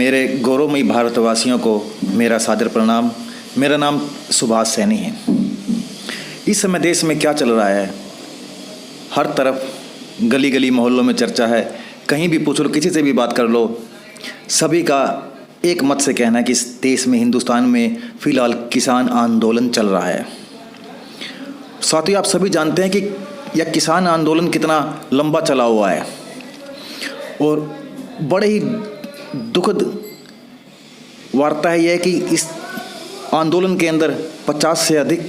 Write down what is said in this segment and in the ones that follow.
मेरे गौरवमयी भारतवासियों को मेरा सादर प्रणाम। मेरा नाम सुभाष सैनी है। इस समय देश में क्या चल रहा है, हर तरफ गली गली मोहल्लों में चर्चा है। कहीं भी पूछ लो, किसी से भी बात कर लो, सभी का एक मत से कहना है कि इस देश में, हिंदुस्तान में फ़िलहाल किसान आंदोलन चल रहा है। साथियों, आप सभी जानते हैं कि यह किसान आंदोलन कितना लंबा चला हुआ है और बड़े ही दुखद वार्ता है यह कि इस आंदोलन के अंदर 50 से अधिक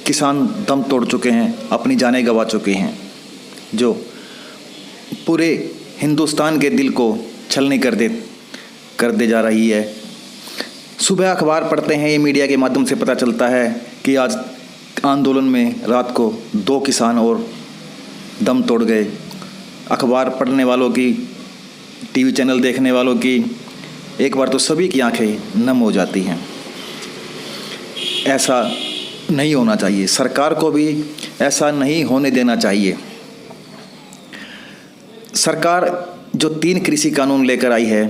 किसान दम तोड़ चुके हैं, अपनी जानें गंवा चुके हैं, जो पूरे हिंदुस्तान के दिल को छलनी कर दे जा रही है। सुबह अखबार पढ़ते हैं, ये मीडिया के माध्यम से पता चलता है कि आज आंदोलन में रात को 2 किसान और दम तोड़ गए। अखबार पढ़ने वालों की, टीवी चैनल देखने वालों की एक बार तो सभी की आंखें नम हो जाती हैं। ऐसा नहीं होना चाहिए, सरकार को भी ऐसा नहीं होने देना चाहिए। सरकार जो 3 कृषि कानून लेकर आई है,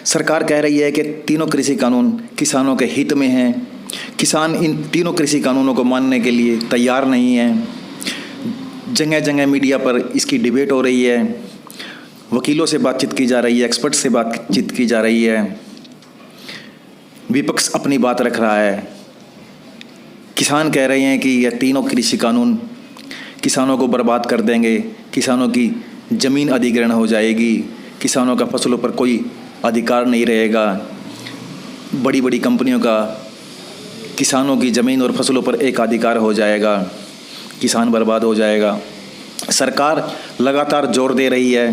सरकार कह रही है कि तीनों कृषि कानून किसानों के हित में हैं। किसान इन तीनों कृषि कानूनों को मानने के लिए तैयार नहीं हैं। जगह जगह मीडिया पर इसकी डिबेट हो रही है, वकीलों से बातचीत की जा रही है, एक्सपर्ट से बातचीत की जा रही है, विपक्ष अपनी बात रख रहा है। किसान कह रहे हैं कि यह तीनों कृषि कानून किसानों को बर्बाद कर देंगे, किसानों की ज़मीन अधिग्रहण हो जाएगी, किसानों का फसलों पर कोई अधिकार नहीं रहेगा, बड़ी बड़ी कंपनियों का किसानों की ज़मीन और फसलों पर एक अधिकार हो जाएगा, किसान बर्बाद हो जाएगा। सरकार लगातार जोर दे रही है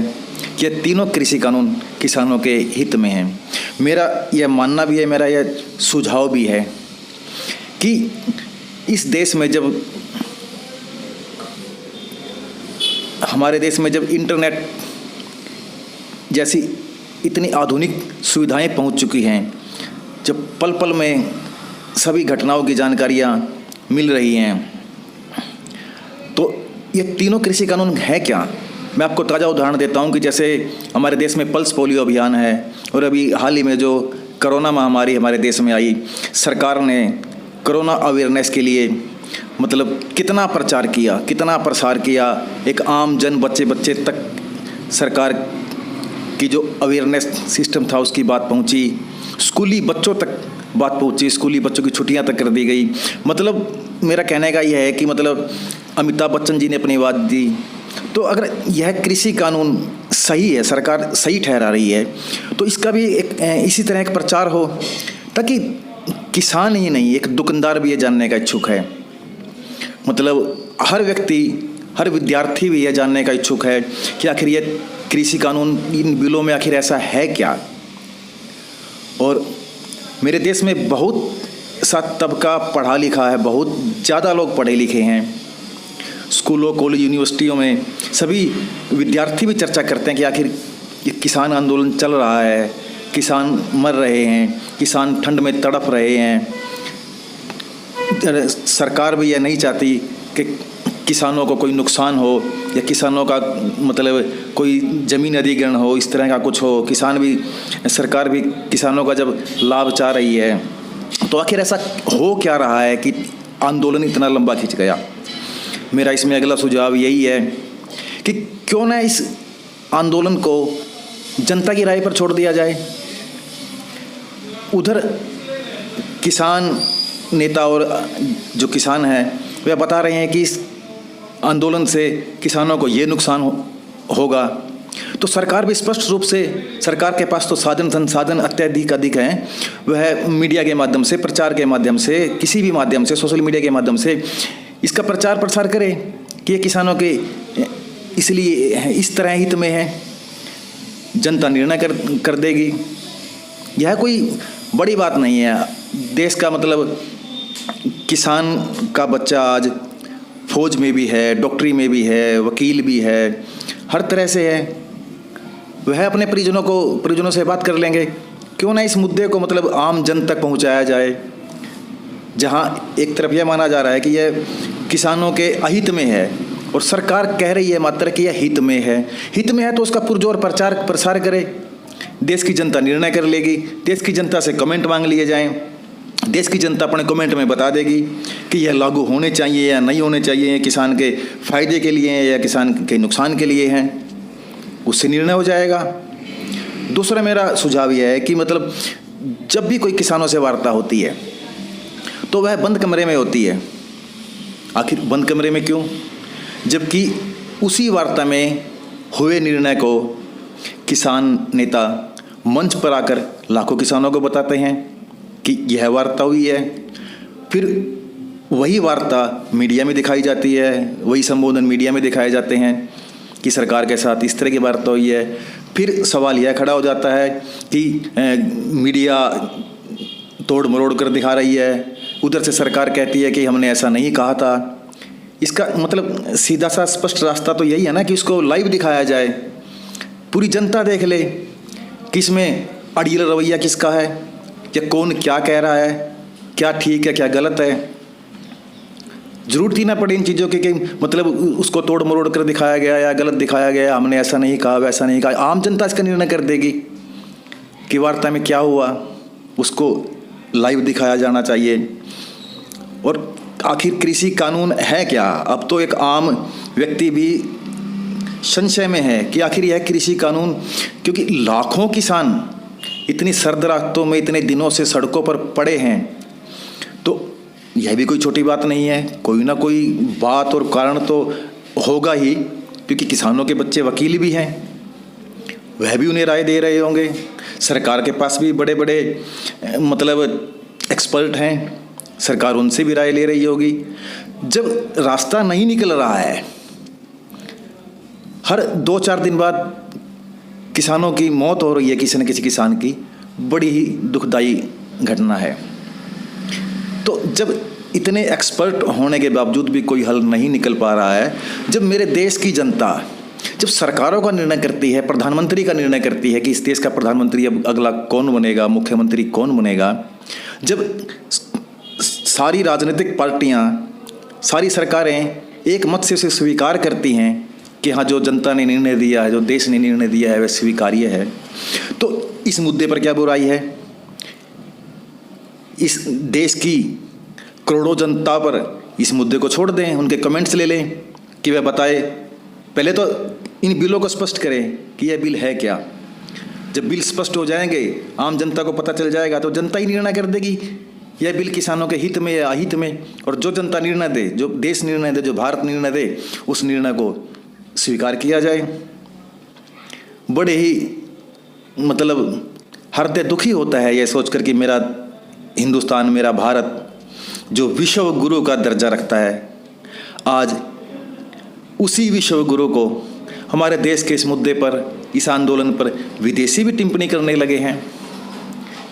कि ये तीनों कृषि कानून किसानों के हित में हैं। मेरा यह मानना भी है, मेरा यह सुझाव भी है कि इस देश में जब हमारे देश में जब इंटरनेट जैसी इतनी आधुनिक सुविधाएं पहुंच चुकी हैं, जब पल पल में सभी घटनाओं की जानकारियां मिल रही हैं, तो ये तीनों कृषि कानून है क्या? मैं आपको ताज़ा उदाहरण देता हूं कि जैसे हमारे देश में पल्स पोलियो अभियान है और अभी हाल ही में जो कोरोना महामारी हमारे देश में आई, सरकार ने कोरोना अवेयरनेस के लिए मतलब कितना प्रचार किया, कितना प्रसार किया। एक आम जन बच्चे तक सरकार की जो अवेयरनेस सिस्टम था उसकी बात पहुंची, स्कूली बच्चों तक बात पहुंची, स्कूली बच्चों की छुट्टियां तक कर दी गई। मतलब मेरा कहने का यह है कि मतलब अमिताभ बच्चन जी ने अपनी बात दी। तो अगर यह कृषि कानून सही है, सरकार सही ठहरा रही है, तो इसका भी एक इसी तरह एक प्रचार हो, ताकि किसान ही नहीं, एक दुकानदार भी ये जानने का इच्छुक है, मतलब हर व्यक्ति, हर विद्यार्थी भी यह जानने का इच्छुक है कि आखिर ये कृषि कानून, इन बिलों में आखिर ऐसा है क्या। और मेरे देश में बहुत सा तबका पढ़ा लिखा है, बहुत ज़्यादा लोग पढ़े लिखे हैं। स्कूलों, कॉलेज, यूनिवर्सिटियों में सभी विद्यार्थी भी चर्चा करते हैं कि आखिर ये किसान आंदोलन चल रहा है, किसान मर रहे हैं, किसान ठंड में तड़प रहे हैं। सरकार भी यह नहीं चाहती कि किसानों को कोई नुकसान हो या किसानों का मतलब कोई ज़मीन अधिग्रहण हो, इस तरह का कुछ हो। सरकार भी किसानों का जब लाभ चाह रही है, तो आखिर ऐसा हो क्या रहा है कि आंदोलन इतना लंबा खिंच गया। मेरा इसमें अगला सुझाव यही है कि क्यों ना इस आंदोलन को जनता की राय पर छोड़ दिया जाए। उधर किसान नेता और जो किसान हैं वे बता रहे हैं कि इस आंदोलन से किसानों को ये नुकसान होगा, तो सरकार भी स्पष्ट रूप से, सरकार के पास तो साधन संसाधन अत्यधिक अधिक हैं, वह मीडिया के माध्यम से, प्रचार के माध्यम से, किसी भी माध्यम से, सोशल मीडिया के माध्यम से इसका प्रचार प्रसार करे कि ये किसानों के इसलिए इस तरह हित में है। जनता निर्णय कर देगी। यह कोई बड़ी बात नहीं है। देश का मतलब किसान का बच्चा आज फौज में भी है, डॉक्टरी में भी है, वकील भी है, हर तरह से है। वह अपने परिजनों से बात कर लेंगे। क्यों ना इस मुद्दे को मतलब आम जन तक पहुंचाया जाए, जहां एक तरफ यह माना जा रहा है कि यह किसानों के अहित में है और सरकार कह रही है मात्र कि यह हित में है। हित में है तो उसका पुरजोर प्रचार प्रसार करे। देश की जनता निर्णय कर लेगी। देश की जनता से कमेंट मांग लिए जाएं, देश की जनता अपने कमेंट में बता देगी कि यह लागू होने चाहिए या नहीं होने चाहिए, किसान के फायदे के लिए हैं या किसान के नुकसान के लिए हैं, उससे निर्णय हो जाएगा। दूसरा मेरा सुझाव यह है कि मतलब जब भी कोई किसानों से वार्ता होती है तो वह बंद कमरे में होती है। आखिर बंद कमरे में क्यों? जबकि उसी वार्ता में हुए निर्णय को किसान नेता मंच पर आकर लाखों किसानों को बताते हैं कि यह वार्ता हुई है। फिर वही वार्ता मीडिया में दिखाई जाती है, वही संबोधन मीडिया में दिखाए जाते हैं कि सरकार के साथ इस तरह की वार्ता हुई है। फिर सवाल यह खड़ा हो जाता है कि मीडिया तोड़ मरोड़ कर दिखा रही है, उधर से सरकार कहती है कि हमने ऐसा नहीं कहा था। इसका मतलब सीधा सा स्पष्ट रास्ता तो यही है ना कि उसको लाइव दिखाया जाए, पूरी जनता देख ले कि इसमें अड़ियल रवैया किसका है या कौन क्या कह रहा है, क्या ठीक है क्या गलत है। जरूरत ही ना पड़े इन चीज़ों की कि मतलब उसको तोड़ मरोड़ कर दिखाया गया या गलत दिखाया गया, हमने ऐसा नहीं कहा वैसा नहीं कहा। आम जनता इसका निर्णय कर देगी कि वार्ता में क्या हुआ, उसको लाइव दिखाया जाना चाहिए। और आखिर कृषि कानून है क्या? अब तो एक आम व्यक्ति भी संशय में है कि आखिर यह कृषि कानून, क्योंकि लाखों किसान इतनी सर्द रातों में इतने दिनों से सड़कों पर पड़े हैं, तो यह भी कोई छोटी बात नहीं है। कोई ना कोई बात और कारण तो होगा ही, क्योंकि किसानों के बच्चे वकील भी हैं, वह भी उन्हें राय दे रहे होंगे। सरकार के पास भी बड़े बड़े मतलब एक्सपर्ट हैं, सरकार उनसे भी राय ले रही होगी। जब रास्ता नहीं निकल रहा है, हर 2-4 दिन बाद किसानों की मौत हो रही है, किसी न किसी किसान की, बड़ी ही दुखदाई घटना है। तो जब इतने एक्सपर्ट होने के बावजूद भी कोई हल नहीं निकल पा रहा है, जब मेरे देश की जनता जब सरकारों का निर्णय करती है, प्रधानमंत्री का निर्णय करती है कि इस देश का प्रधानमंत्री अब अगला कौन बनेगा, मुख्यमंत्री कौन बनेगा, जब सारी राजनीतिक पार्टियां, सारी सरकारें एक मत से उसे स्वीकार करती हैं कि हाँ जो जनता ने निर्णय दिया है, जो देश ने निर्णय दिया है वह स्वीकार्य है, तो इस मुद्दे पर क्या बुराई है? इस देश की करोड़ों जनता पर इस मुद्दे को छोड़ दें, उनके कमेंट्स ले लें कि वह बताए, पहले तो इन बिलों को स्पष्ट करें कि यह बिल है क्या। जब बिल स्पष्ट हो जाएंगे, आम जनता को पता चल जाएगा, तो जनता ही निर्णय कर देगी यह बिल किसानों के हित में या अहित में। और जो जनता निर्णय दे, जो देश निर्णय दे, जो भारत निर्णय दे, उस निर्णय को स्वीकार किया जाए। बड़े ही मतलब हृदय दुखी होता है यह सोचकर कि मेरा हिंदुस्तान, मेरा भारत जो विश्व गुरु का दर्जा रखता है, आज उसी विश्व गुरु को हमारे देश के इस मुद्दे पर, इस आंदोलन पर विदेशी भी टिप्पणी करने लगे हैं,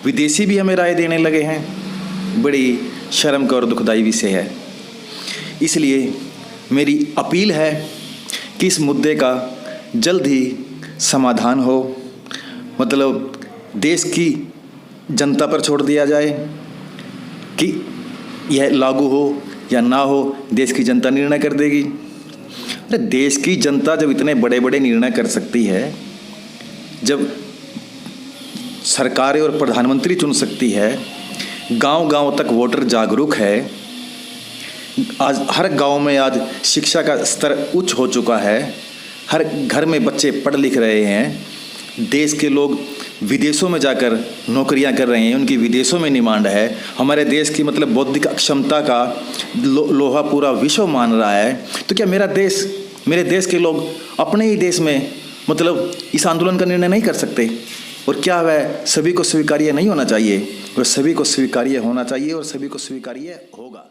विदेशी भी हमें राय देने लगे हैं। बड़ी शर्म का और दुखदाई विषय है। इसलिए मेरी अपील है कि इस मुद्दे का जल्द ही समाधान हो, मतलब देश की जनता पर छोड़ दिया जाए कि यह लागू हो या ना हो, देश की जनता निर्णय कर देगी। अरे देश की जनता जब इतने बड़े बड़े निर्णय कर सकती है, जब सरकारें और प्रधानमंत्री चुन सकती है, गांव-गांव तक वोटर जागरूक है, आज हर गांव में आज शिक्षा का स्तर उच्च हो चुका है, हर घर में बच्चे पढ़ लिख रहे हैं, देश के लोग विदेशों में जाकर नौकरियां कर रहे हैं, उनकी विदेशों में डिमांड है, हमारे देश की मतलब बौद्धिक क्षमता का लोहा पूरा विश्व मान रहा है, तो क्या मेरे देश के लोग अपने ही देश में मतलब इस आंदोलन का निर्णय नहीं कर सकते? और क्या वह सभी को स्वीकार्य नहीं होना चाहिए? वह सभी को स्वीकार्य होना चाहिए और सभी को स्वीकार्य होगा।